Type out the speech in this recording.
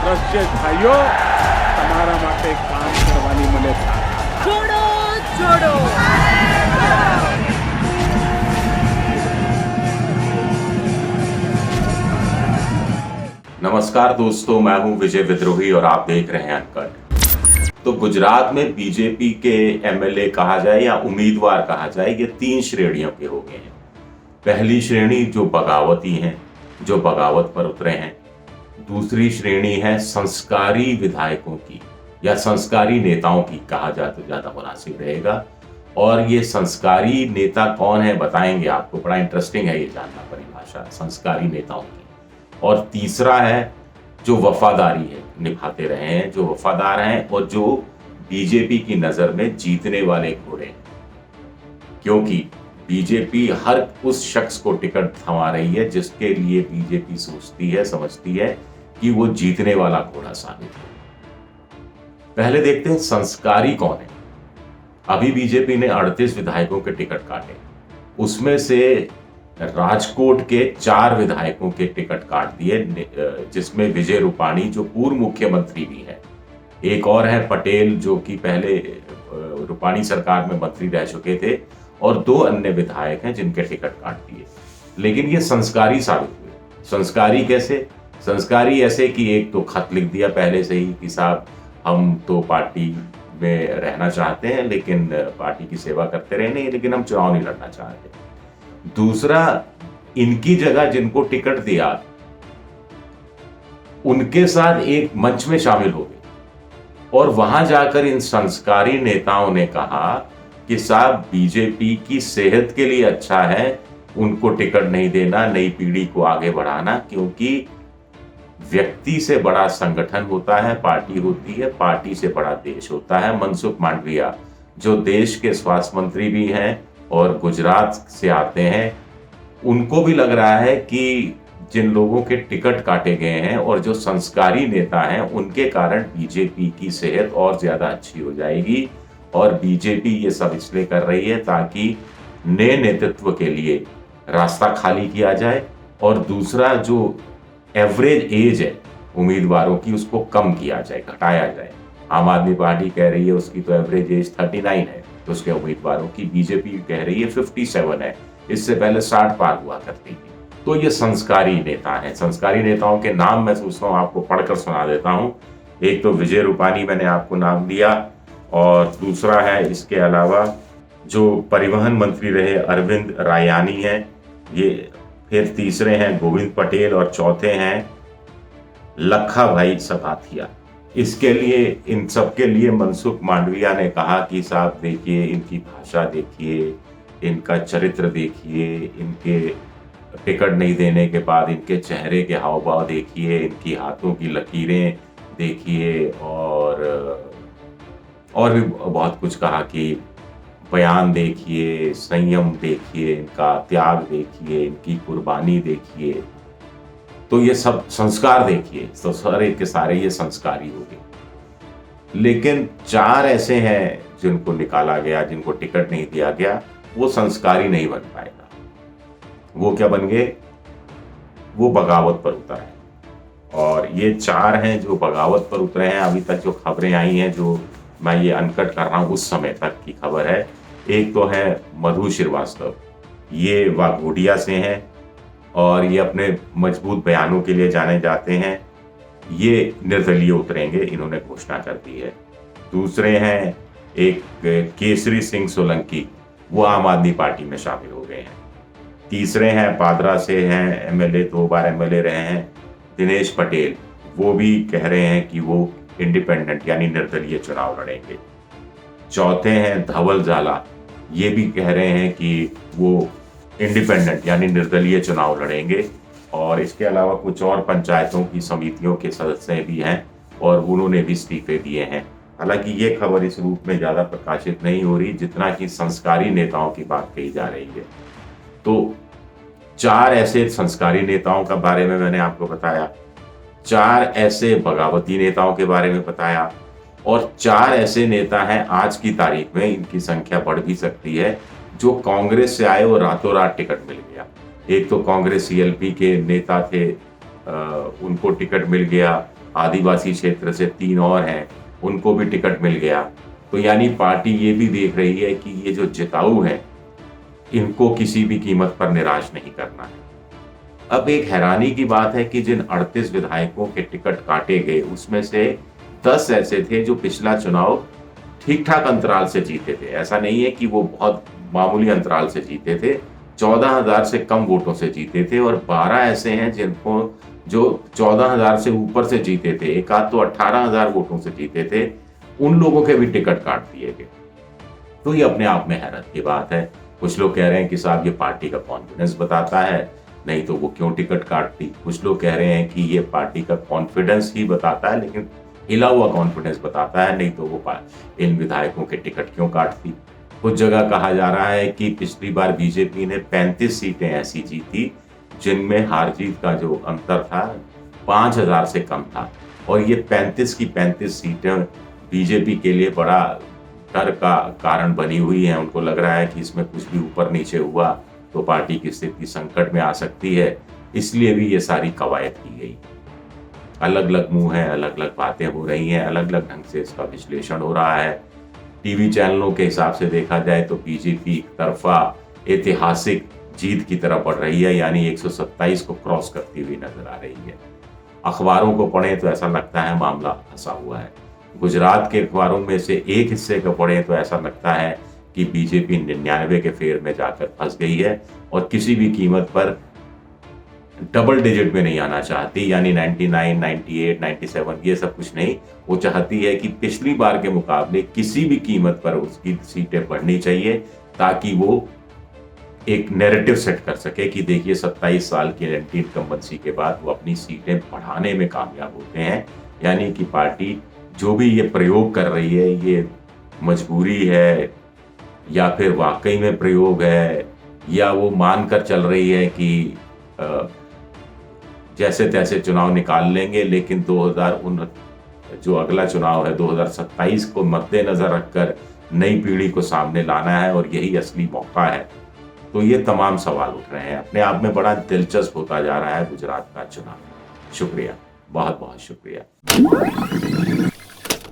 બસ છે ભાઈઓ, તમારા માટે કામ કરવાની મને તાકાત. छोड़ो छोड़ो नमस्कार दोस्तों, मैं हूं विजय विद्रोही और आप देख रहे हैं अनकट। तो गुजरात में बीजेपी के एमएलए कहा जाए या उम्मीदवार कहा जाए, ये 3 श्रेणियों के हो गए हैं। पहली श्रेणी जो बगावती हैं, जो बगावत पर उतरे हैं। दूसरी श्रेणी है संस्कारी विधायकों की या संस्कारी नेताओं की, कहा जाए तो ज्यादा मुनासिब रहेगा। और ये संस्कारी नेता कौन है बताएंगे आपको, बड़ा इंटरेस्टिंग है ये जानना परिभाषा संस्कारी नेताओं की। और तीसरा है जो वफादारी है निभाते रहे हैं, जो वफादार हैं और जो बीजेपी की नजर में जीतने वाले घोड़े हैं। क्योंकि बीजेपी हर उस शख्स को टिकट थमा रही है जिसके लिए बीजेपी सोचती है, समझती है कि वो जीतने वाला घोड़ा साबित हो। पहले देखते हैं संस्कारी कौन है। अभी बीजेपी ने 38 विधायकों के टिकट काटे, उसमें से राजकोट के 4 विधायकों के टिकट काट दिए, जिसमें विजय रूपाणी जो पूर्व मुख्यमंत्री भी है, एक और है पटेल जो कि पहले रूपाणी सरकार में मंत्री रह चुके थे, और 2 अन्य विधायक हैं जिनके टिकट काट दिए। लेकिन ये संस्कारी साबित हुए। संस्कारी कैसे? संस्कारी ऐसे कि एक तो खत लिख दिया पहले से ही कि साहब हम तो पार्टी में रहना चाहते हैं, लेकिन पार्टी की सेवा करते रहने, लेकिन हम चुनाव नहीं लड़ना चाहते। दूसरा, इनकी जगह जिनको टिकट दिया उनके साथ एक मंच में शामिल हो गए और वहां जाकर इन संस्कारी नेताओं ने कहा कि साहब बीजेपी की सेहत के लिए अच्छा है उनको टिकट नहीं देना, नई पीढ़ी को आगे बढ़ाना, क्योंकि व्यक्ति से बड़ा संगठन होता है, पार्टी होती है, पार्टी से बड़ा देश होता है। मनसुख मांडविया जो देश के स्वास्थ्य मंत्री भी हैं और गुजरात से आते हैं, उनको भी लग रहा है कि जिन लोगों के टिकट काटे गए हैं और जो संस्कारी नेता हैं उनके कारण बीजेपी की सेहत और ज्यादा अच्छी हो जाएगी। और बीजेपी ये सब इसलिए कर रही है ताकि नए नेतृत्व के लिए रास्ता खाली किया जाए, और दूसरा जो एवरेज एज है उम्मीदवारों की उसको कम किया जाए, घटाया जाए। आम आदमी पार्टी कह रही है उसकी तो एवरेज एज 39 है तो उसके उम्मीदवारों की, बीजेपी कह रही है 57 है, इससे पहले 60 पार हुआ करती थी। तो ये संस्कारी नेता हैं। संस्कारी नेताओं के नाम मैं सोचता हूँ आपको पढ़कर सुना देता हूँ। एक तो विजय रूपाणी मैंने आपको नाम दिया, और दूसरा है इसके अलावा जो परिवहन मंत्री रहे अरविंद रायानी हैं ये, फिर तीसरे हैं गोविंद पटेल, और चौथे हैं लखा भाई सभाथिया। इसके लिए इन सब के लिए मनसुख मांडविया ने कहा कि साहब देखिए, इनकी भाषा देखिए, इनका चरित्र देखिए, इनके टिकट नहीं देने के बाद इनके चेहरे के हाव भाव देखिए, इनकी हाथों की लकीरें देखिए, और भी बहुत कुछ कहा कि बयान देखिए, संयम देखिए, इनका त्याग देखिए, इनकी कुर्बानी देखिए। तो ये सब संस्कार देखिए, तो सारे के सारे ये संस्कारी हो गए। लेकिन 4 ऐसे हैं जिनको निकाला गया, जिनको टिकट नहीं दिया गया, वो संस्कारी नहीं बन पाएगा। वो क्या बन गए? वो बगावत पर उतरे हैं। और ये 4 हैं जो बगावत पर उतरे हैं। अभी तक जो खबरें आई हैं, जो मैं ये अनकट कर रहा हूँ उस समय तक की खबर है। एक तो है मधु श्रीवास्तव, ये वाघोडिया से हैं और ये अपने मजबूत बयानों के लिए जाने जाते हैं। ये निर्दलीय उतरेंगे, इन्होंने घोषणा कर दी है। दूसरे हैं एक केसरी सिंह सोलंकी, वो आम आदमी पार्टी में शामिल हो गए हैं। तीसरे हैं पादरा से हैं एमएलए, 2 बार एमएलए रहे हैं, दिनेश पटेल, वो भी कह रहे हैं कि वो इंडिपेंडेंट यानी निर्दलीय चुनाव लड़ेंगे। चौथे हैं धवल जाला, ये भी कह रहे हैं कि वो इंडिपेंडेंट यानी निर्दलीय चुनाव लड़ेंगे। और इसके अलावा कुछ और पंचायतों की समितियों के सदस्य भी हैं और उन्होंने भी इस्तीफे दिए हैं। हालांकि ये खबर इस रूप में ज्यादा प्रकाशित नहीं हो रही जितना कि संस्कारी नेताओं की बात कही जा रही है। तो 4 ऐसे संस्कारी नेताओं का बारे में मैंने आपको बताया, 4 ऐसे बगावती नेताओं के बारे में बताया, और 4 ऐसे नेता हैं आज की तारीख में, इनकी संख्या बढ़ भी सकती है, जो कांग्रेस से आए और रातों रात टिकट मिल गया। एक तो कांग्रेस सीएलपी के नेता थे, उनको टिकट मिल गया। आदिवासी क्षेत्र से 3 और हैं, उनको भी टिकट मिल गया। तो यानी पार्टी ये भी देख रही है कि ये जो जिताऊ है, इनको किसी भी कीमत पर निराश नहीं करना है। अब एक हैरानी की बात है कि जिन 38 विधायकों के टिकट काटे गए, उसमें से 10 ऐसे थे जो पिछला चुनाव ठीक-ठाक अंतराल से जीते थे। ऐसा नहीं है कि वो बहुत मामूली अंतराल से जीते थे, 14,000 से कम वोटों से जीते थे, और 12 ऐसे हैं जिनको जो 14,000 से ऊपर से जीते थे, एक आध तो 18,000 वोटों से जीते थे, उन लोगों के भी टिकट काट दिए गए। तो ये अपने आप में हैरत की बात है। कुछ लोग कह रहे हैं कि साहब ये पार्टी का कॉन्फिडेंस बताता है, नहीं तो वो क्यों टिकट काटती। कुछ लोग कह रहे हैं कि ये पार्टी का कॉन्फिडेंस ही बताता है, लेकिन हिला हुआ कॉन्फिडेंस बताता है, नहीं तो वो इन विधायकों के टिकट क्यों काटती। कुछ जगह कहा जा रहा है कि पिछली बार बीजेपी ने 35 सीटें ऐसी जीती जिनमें हार जीत का जो अंतर था 5,000 से कम था, और ये 35 की 35 सीटें बीजेपी के लिए बड़ा डर का कारण बनी हुई है। उनको लग रहा है कि इसमें कुछ भी ऊपर नीचे हुआ तो पार्टी की स्थिति संकट में आ सकती है, इसलिए भी ये सारी कवायद की गई। अलग अलग मुंह है, अलग अलग बातें हो रही हैं, अलग अलग ढंग से इसका विश्लेषण हो रहा है। टीवी चैनलों के हिसाब से देखा जाए तो बीजेपी एक तरफा ऐतिहासिक जीत की तरफ बढ़ रही है, यानी 127 को क्रॉस करती हुई नजर आ रही है। अखबारों को पढ़ें तो ऐसा लगता है मामला फंसा हुआ है। गुजरात के अखबारों में से एक हिस्से को पढ़ें तो ऐसा लगता है कि बीजेपी 99 के फेर में जाकर फंस गई है और किसी भी कीमत पर डबल डिजिट में नहीं आना चाहती, यानी 99, 98, 97 ये सब कुछ नहीं। वो चाहती है कि पिछली बार के मुकाबले किसी भी कीमत पर उसकी सीटें बढ़नी चाहिए, ताकि वो एक नैरेटिव सेट कर सके कि देखिए 27 साल की एंटी इनकम्बेंसी के बाद वो अपनी सीटें बढ़ाने में कामयाब होते हैं। यानी कि पार्टी जो भी ये प्रयोग कर रही है, ये मजबूरी है या फिर वाकई में प्रयोग है, या वो मानकर चल रही है कि जैसे तैसे चुनाव निकाल लेंगे, लेकिन 2019 जो अगला चुनाव है 2027 को मद्देनजर रखकर नई पीढ़ी को सामने लाना है और यही असली मौका है। तो ये तमाम सवाल उठ रहे हैं। अपने आप में बड़ा दिलचस्प होता जा रहा है गुजरात का चुनाव। शुक्रिया, बहुत बहुत शुक्रिया।